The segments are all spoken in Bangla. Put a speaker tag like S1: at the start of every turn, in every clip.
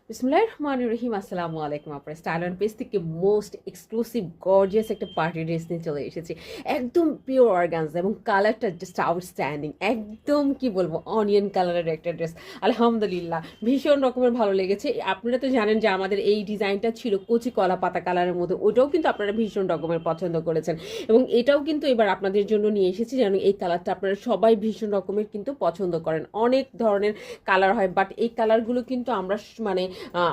S1: বিসমিল্লাহির রহমানির রহিম। আসসালামু আলাইকুম। আপনার স্টাইল অ্যান্ড পেজ থেকে মোস্ট এক্সক্লুসিভ গর্জিয়াস একটা পার্টি ড্রেস নিয়ে চলে এসেছি। একদম পিওর অর্গানজা এবং কালারটা জাস্ট আউটস্ট্যান্ডিং। একদম কি বলবো, অনিয়ন কালারের একটা ড্রেস। আলহামদুলিল্লাহ ভীষণ রকমের ভালো লেগেছে। আপনারা তো জানেন যে আমাদের এই ডিজাইনটা ছিল কচি কলা পাতা কালারের মধ্যে, ওইটাও কিন্তু আপনারা ভীষণ রকমের পছন্দ করেছেন এবং এটাও কিন্তু এবার আপনাদের জন্য নিয়ে এসেছি, যেন এই কালারটা আপনারা সবাই ভীষণ রকমের কিন্তু পছন্দ করেন। অনেক ধরনের কালার হয়, বাট এই কালারগুলো কিন্তু আমরা মানে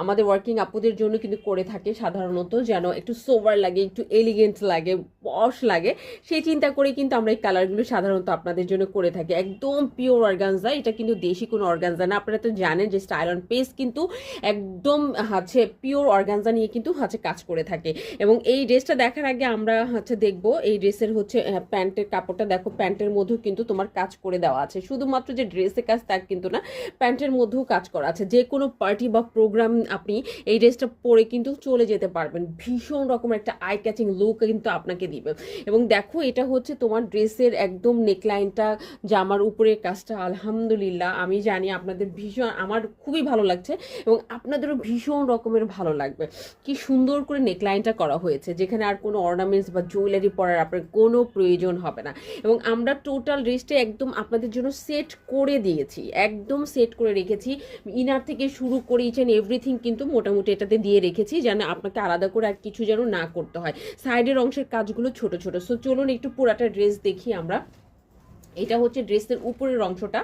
S1: আমাদের ওয়ার্কিং আপুদের জন্য কিন্তু করে থাকে সাধারণত, যেন একটু সোবার লাগে, একটু এলিগেন্ট লাগে, পশ লাগে, সেই চিন্তা করে কিন্তু আমরা এই কালারগুলো সাধারণত আপনাদের জন্য করে থাকি। একদম পিওর অর্গানজা, এটা কিন্তু দেশি কোনো অর্গানজা না। আপনারা তো জানেন যে স্টাইল অন পেজ কিন্তু একদম হচ্ছে পিওর অর্গানজা নিয়ে কিন্তু হচ্ছে কাজ করে থাকে। এবং এই ড্রেসটা দেখার আগে আমরা হচ্ছে দেখবো এই ড্রেসের হচ্ছে প্যান্টের কাপড়টা দেখো, প্যান্টের মধ্যেও কিন্তু তোমার কাজ করে দেওয়া আছে। শুধুমাত্র যে ড্রেসের কাজ তা কিন্তু না, প্যান্টের মধ্যেও কাজ করা আছে। যে কোনো পার্টি বা প্রোগ্রাম আপনি এই ড্রেসটা পরে কিন্তু চলে যেতে পারবেন। ভীষণ রকমের একটা আই ক্যাচিং লুক কিন্তু আপনাকে দিবে। এবং দেখো এটা হচ্ছে তোমার ড্রেসের একদম নেকলাইনটা, জামার উপরের কাজটা আলহামদুলিল্লাহ আমি জানি আপনাদের ভীষণ, আমার খুবই ভালো লাগছে এবং আপনাদেরও ভীষণ রকমের ভালো লাগবে। কি সুন্দর করে নেকলাইনটা করা হয়েছে, যেখানে আর কোনো অর্নামেন্টস বা জুয়েলারি পরার আপনার কোনো প্রয়োজন হবে না। এবং আমরা টোটাল ড্রেসটা একদম আপনাদের জন্য সেট করে দিয়েছি, একদম সেট করে রেখেছি। ইনার থেকে শুরু করে ইচ অ্যান্ড এভরিথিং কিন্তু মোটামুটি এটাতে দিয়ে রেখেছি, যেন আপনাকে আলাদা করে আর কিছু যেন না করতে হয়। সাইডের অংশের কাজগুলো ছোট ছোট। সো চলুন একটু পুরাটা ড্রেস দেখি আমরা। এটা হচ্ছে ড্রেসের উপরের অংশটা,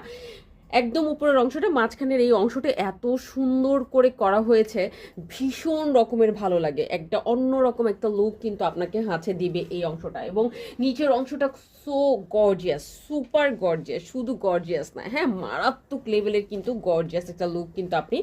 S1: একদম উপরের অংশটা, মাঝখানের এই অংশটা এত সুন্দর করে করা হয়েছে, ভীষণ রকমের ভালো লাগে। একটা অন্য রকম একটা লুক কিন্তু আপনাকে হাতে দিবে এই অংশটা। এবং নিচের অংশটা সো গর্জিয়াস, সুপার গর্জিয়াস, শুধু গর্জিয়াস না, হ্যাঁ মারাত্মক লেভেলের কিন্তু গর্জিয়াস একটা লুক কিন্তু আপনি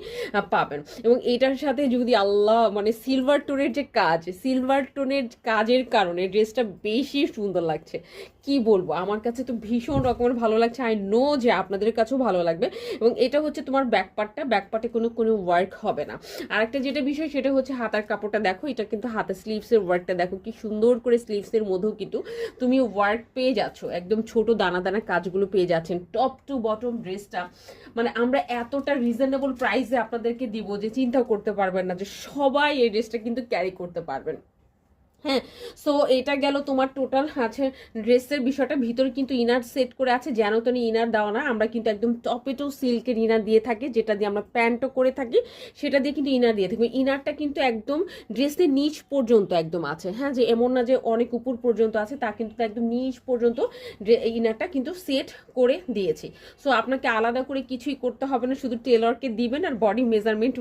S1: পাবেন। এবং এটার সাথে যদি আল্লাহ মানে সিলভার টোনের যে কাজ, সিলভার টোনের কাজের কারণে ড্রেসটা বেশি সুন্দর লাগছে। কি বলবো, আমার কাছে তো ভীষণ রকমের ভালো লাগছে। আই নো যে আপনাদের কাছেও ভালো লাগবে। এবং এটা হচ্ছে তোমার ব্যাকপার্টটা, ব্যাকপার্টে কোনো কোনো ওয়ার্ক হবে না। আরেকটা যেটা বিষয় সেটা হচ্ছে হাতার কাপড়টা দেখো, এটা কিন্তু হাতে স্লিভসের ওয়ার্কটা দেখো, কি সুন্দর করে স্লিভসের মধ্যেও কিন্তু তুমি ওয়ার্ক পেয়ে যাচ্ছ, একদম ছোট দানা দানা কাজগুলো পেয়ে যাচ্ছেন। টপ টু বটম ড্রেসটা মানে আমরা এতটা রিজনেবল প্রাইসে আপনাদেরকে দিব যে চিন্তা করতে পারবেন না, যে সবাই এই ড্রেসটা কিন্তু ক্যারি করতে পারবেন। হ্যাঁ, সো এটা গেল তোমার টোটাল আছে ড্রেসের বিষয়টা। ভিতরে কিন্তু ইনার সেট করে আছে, যেন তেন ইনার দেওয়া না, আমরা কিন্তু একদম টপেটো সিল্কের ইনার দিয়ে থাকি, যেটা দিয়ে আমরা প্যান্টও করে থাকি, সেটা দিয়ে কিন্তু ইনার দিয়ে থাকি। ইনারটা কিন্তু একদম ড্রেসের নিচ পর্যন্ত একদম আছে, হ্যাঁ, যে এমন না যে অনেক উপর পর্যন্ত আছে, তা কিন্তু একদম নিচ পর্যন্ত ইনারটা কিন্তু সেট করে দিয়েছি। সো আপনাকে আলাদা করে কিছুই করতে হবে না, শুধু টেলরকে দিবেন আর বডি মেজারমেন্ট